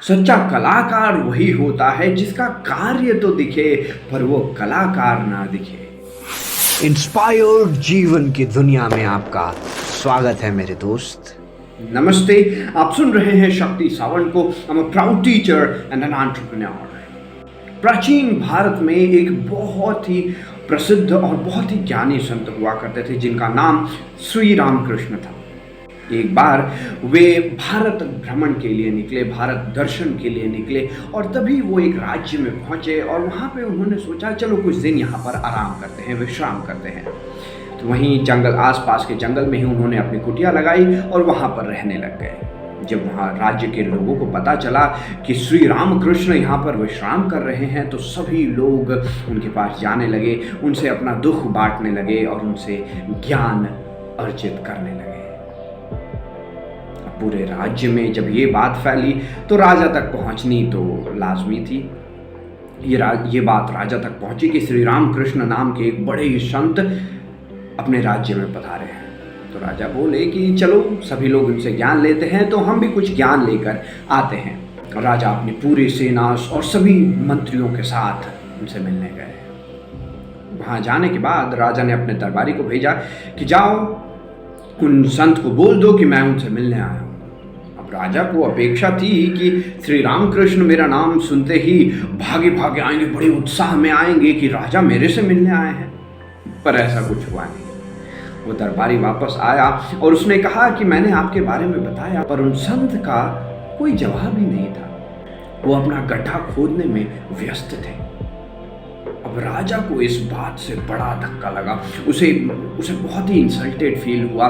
सच्चा कलाकार वही होता है जिसका कार्य तो दिखे पर वो कलाकार ना दिखे। इंस्पायर्ड जीवन की दुनिया में आपका स्वागत है मेरे दोस्त। नमस्ते, आप सुन रहे हैं शक्ति सावंत को। I am a proud teacher and an entrepreneur. प्राचीन भारत में एक बहुत ही प्रसिद्ध और बहुत ही ज्ञानी संत हुआ करते थे जिनका नाम श्री रामकृष्ण था। एक बार वे भारत भ्रमण के लिए निकले, भारत दर्शन के लिए निकले और तभी वो एक राज्य में पहुंचे और वहाँ पे उन्होंने सोचा चलो कुछ दिन यहाँ पर आराम करते हैं, विश्राम करते हैं। तो वहीं जंगल, आसपास के जंगल में ही उन्होंने अपनी कुटिया लगाई और वहाँ पर रहने लग गए। जब वहाँ राज्य के लोगों को पता चला कि श्री रामकृष्ण यहाँ पर विश्राम कर रहे हैं तो सभी लोग उनके पास जाने लगे, उनसे अपना दुख बांटने लगे और उनसे ज्ञान अर्जित करने लगे। पूरे राज्य में जब ये बात फैली तो राजा तक पहुंचनी तो लाजमी थी। ये बात राजा तक पहुंची कि श्री रामकृष्ण नाम के एक बड़े ही संत अपने राज्य में पधारे हैं। तो राजा बोले कि चलो सभी लोग उनसे ज्ञान लेते हैं तो हम भी कुछ ज्ञान लेकर आते हैं। राजा अपनी पूरी सेना और सभी मंत्रियों के साथ उनसे मिलने गए। वहां जाने के बाद राजा ने अपने दरबारी को भेजा कि जाओ उन संत को बोल दो कि मैं उनसे मिलने आया हूं। अब राजा को अपेक्षा थी कि श्री रामकृष्ण मेरा नाम सुनते ही भागे भागे आएंगे, बड़े उत्साह में आएंगे कि राजा मेरे से मिलने आए हैं, पर ऐसा कुछ हुआ नहीं। वो दरबारी वापस आया और उसने कहा कि मैंने आपके बारे में बताया, पर उन संत का कोई जवाब ही नहीं था। वो अपना गड्ढा खोदने में व्यस्त थे। अब राजा को इस बात से बड़ा धक्का लगा, उसे बहुत ही इंसल्टेड फील हुआ।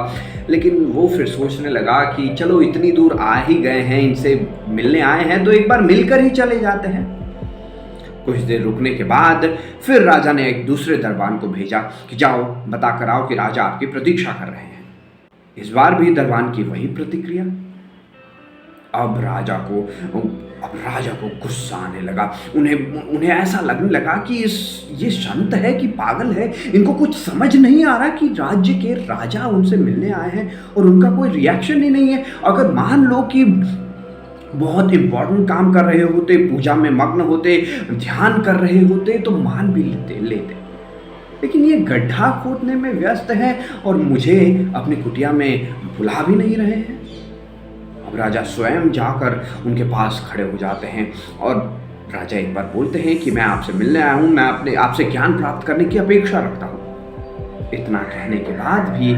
लेकिन वो फिर सोचने लगा कि चलो इतनी दूर आ ही गए हैं, इनसे मिलने आए हैं तो एक बार मिलकर ही चले जाते हैं। कुछ देर रुकने के बाद फिर राजा ने एक दूसरे दरबान को भेजा कि जाओ बता कर आओ कि राजा आपकी प्रतीक्षा कर रहे हैं। इस बार भी दरबान की वही प्रतिक्रिया। अब राजा को गुस्सा आने लगा। उन्हें ऐसा लगने लगा कि ये संत है कि पागल है। इनको कुछ समझ नहीं आ रहा कि राज्य के राजा उनसे मिलने आए हैं और उनका कोई रिएक्शन ही नहीं है। अगर मान लो कि बहुत इंपॉर्टेंट काम कर रहे होते, पूजा में मग्न होते, ध्यान कर रहे होते तो मान भी लेते, लेकिन ये गड्ढा खोदने में व्यस्त है और मुझे अपनी कुटिया में बुला भी नहीं रहे हैं। अब राजा स्वयं जाकर उनके पास खड़े हो जाते हैं और राजा एक बार बोलते हैं कि मैं आपसे मिलने आया हूँ, मैं आपसे ज्ञान प्राप्त करने की अपेक्षा रखता हूँ। इतना कहने के बाद भी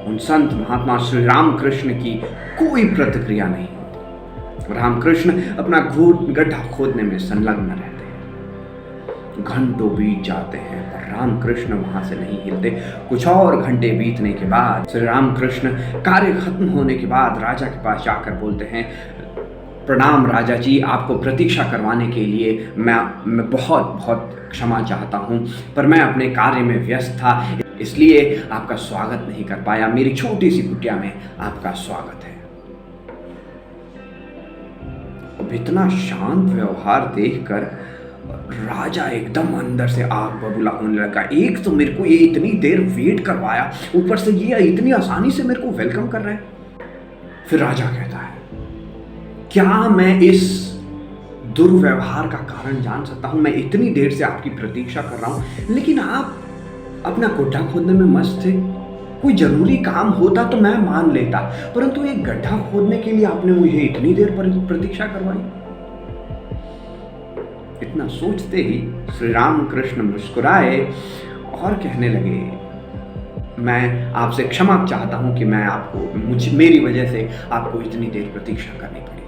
उन संत महात्मा श्री रामकृष्ण की कोई प्रतिक्रिया नहीं होती। रामकृष्ण अपना गड्ढा खोदने में संलग्न रहते हैं। घंटों बीत जाते हैं पर रामकृष्ण वहां से नहीं हिलते। कुछ और घंटे बीतने के बाद श्री रामकृष्ण कार्य खत्म होने के बाद राजा के पास जाकर बोलते हैं, प्रणाम राजा जी, आपको प्रतीक्षा करवाने के लिए मैं बहुत बहुत क्षमा चाहता हूँ, पर मैं अपने कार्य में व्यस्त था इसलिए आपका स्वागत नहीं कर पाया। मेरी छोटी सी कुटिया में आपका स्वागत है। अब इतना शांत व्यवहार देखकर राजा एकदम अंदर से आग बबूला होने लगा। एक तो मेरे को ये इतनी देर वेट करवाया, ऊपर से ये इतनी आसानी से मेरे को वेलकम कर रहा है। फिर राजा कहता है, क्या मैं इस दुर्व्यवहार का कारण जान सकता हूं? मैं इतनी देर से आपकी प्रतीक्षा कर रहा हूं लेकिन आप अपना गड्ढा खोदने में मस्त थे। कोई जरूरी काम होता तो मैं मान लेता, परंतु एक गड्ढा खोदने के लिए आपने मुझे इतनी देर पर प्रतीक्षा करवाई। इतना सोचते ही श्री रामकृष्ण मुस्कुराए और कहने लगे, मैं आपसे क्षमा चाहता हूं कि मेरी वजह से आपको इतनी देर प्रतीक्षा करनी पड़ी।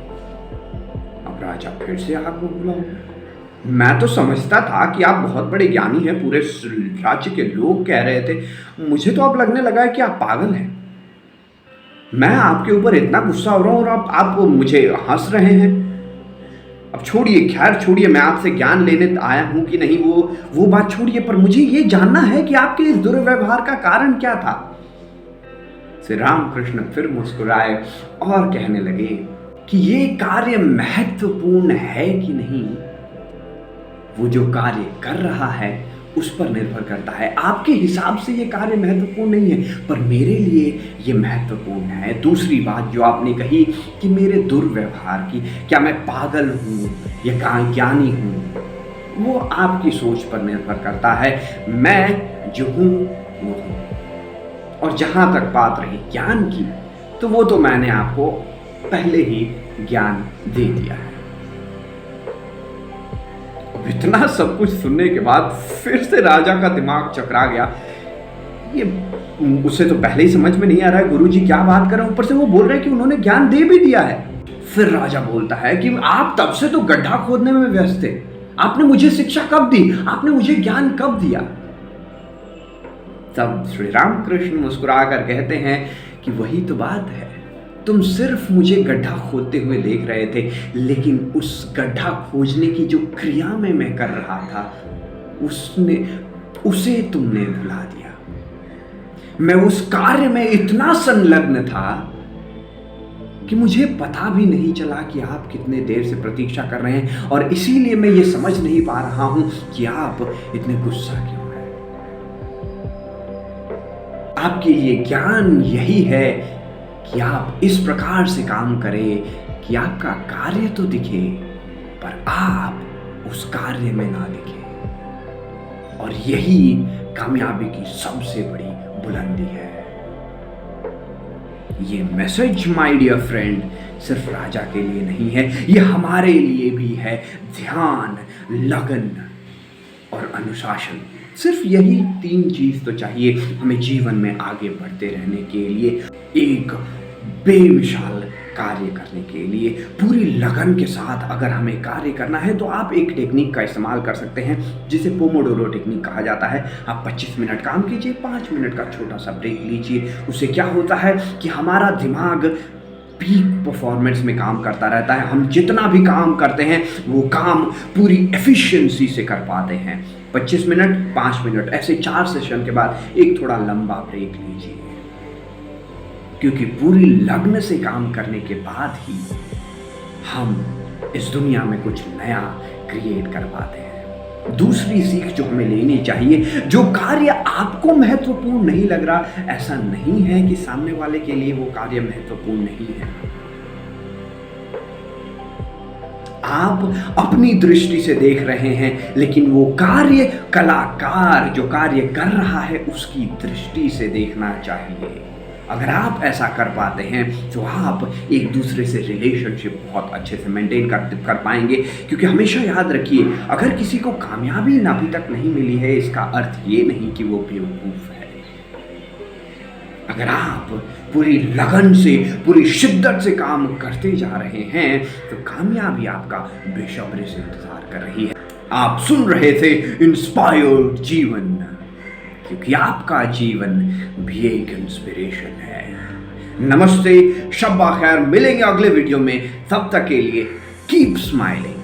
अब राजा फिर से आग बबूला हो गया। मैं तो समझता था कि आप बहुत बड़े ज्ञानी हैं, पूरे राज्य के लोग कह रहे थे, मुझे तो अब लगने लगा है कि आप पागल हैं। मैं आपके ऊपर इतना गुस्सा हो रहा हूं और आप मुझे हंस रहे हैं। अब छोड़िए, खैर छोड़िए, मैं आपसे ज्ञान लेने आया हूं कि नहीं वो बात छोड़िए, पर मुझे ये जानना है कि आपके इस दुर्व्यवहार का कारण क्या था। श्री रामकृष्ण फिर मुस्कुराए और कहने लगे कि ये कार्य महत्वपूर्ण है कि नहीं, वो जो कार्य कर रहा है उस पर निर्भर करता है। आपके हिसाब से ये कार्य महत्वपूर्ण नहीं है, पर मेरे लिए ये महत्वपूर्ण है। दूसरी बात जो आपने कही कि मेरे दुर्व्यवहार की, क्या मैं पागल हूँ या ज्ञानी हूँ, वो आपकी सोच पर निर्भर करता है। मैं जो हूँ वो हूँ। और जहाँ तक बात रही ज्ञान की, तो वो तो मैंने आपको पहले ही ज्ञान दे दिया है। इतना सब कुछ सुनने के बाद फिर से राजा का दिमाग चकरा गया। ये उसे तो पहले ही समझ में नहीं आ रहा है गुरुजी क्या बात कर रहे हैं, ऊपर से वो बोल रहे हैं कि उन्होंने ज्ञान दे भी दिया है। फिर राजा बोलता है कि आप तब से तो गड्ढा खोदने में व्यस्त थे, आपने मुझे शिक्षा कब दी, आपने मुझे ज्ञान कब दिया? तब श्री रामकृष्ण मुस्कुराकर कहते हैं कि वही तो बात है, तुम सिर्फ मुझे गड्ढा खोदते हुए देख रहे थे, लेकिन उस गड्ढा खोजने की जो क्रिया में मैं कर रहा था उसे तुमने भुला दिया। मैं उस कार्य में इतना संलग्न था कि मुझे पता भी नहीं चला कि आप कितने देर से प्रतीक्षा कर रहे हैं, और इसीलिए मैं ये समझ नहीं पा रहा हूं कि आप इतने गुस्सा क्यों हैं। आपके लिए ज्ञान यही है कि आप इस प्रकार से काम करें कि आपका कार्य तो दिखे, पर आप उस कार्य में ना दिखे। और यही कामयाबी की सबसे बड़ी बुलंदी है। ये मैसेज माय डियर फ्रेंड सिर्फ राजा के लिए नहीं है, ये हमारे लिए भी है। ध्यान, लगन और अनुशासन, सिर्फ यही 3 चीज तो चाहिए हमें जीवन में आगे बढ़ते रहने के लिए, एक बेमिसाल कार्य करने के लिए। पूरी लगन के साथ अगर हमें कार्य करना है तो आप एक टेक्निक का इस्तेमाल कर सकते हैं जिसे पोमोडोरो टेक्निक कहा जाता है। आप 25 मिनट काम कीजिए, 5 मिनट का छोटा सा ब्रेक लीजिए। उससे क्या होता है कि हमारा दिमाग पीक परफॉर्मेंस में काम करता रहता है। हम जितना भी काम करते हैं वो काम पूरी एफिशिएंसी से कर पाते हैं। 25 मिनट, 5 मिनट, ऐसे 4 सेशन के बाद एक थोड़ा लंबा ब्रेक लीजिए, क्योंकि पूरी लगन से काम करने के बाद ही हम इस दुनिया में कुछ नया क्रिएट कर पाते हैं। दूसरी सीख जो हमें लेनी चाहिए, जो कार्य आपको महत्वपूर्ण नहीं लग रहा, ऐसा नहीं है कि सामने वाले के लिए वो कार्य महत्वपूर्ण नहीं है। आप अपनी दृष्टि से देख रहे हैं, लेकिन वो कार्य कलाकार जो कार्य कर रहा है उसकी दृष्टि से देखना चाहिए। अगर आप ऐसा कर पाते हैं तो आप एक दूसरे से रिलेशनशिप बहुत अच्छे से मेंटेन कर पाएंगे। क्योंकि हमेशा याद रखिए, अगर किसी को कामयाबी अभी तक नहीं मिली है, इसका अर्थ ये नहीं कि वो बेवकूफ है। अगर आप पूरी लगन से, पूरी शिद्दत से काम करते जा रहे हैं तो कामयाबी आपका बेसब्री से इंतजार कर रही है। आप सुन रहे थे इंस्पायर्ड जीवन, क्योंकि आपका जीवन भी एक इंस्पिरेशन है। नमस्ते, शब्बा खैर, मिलेंगे अगले वीडियो में। तब तक के लिए कीप स्माइलिंग।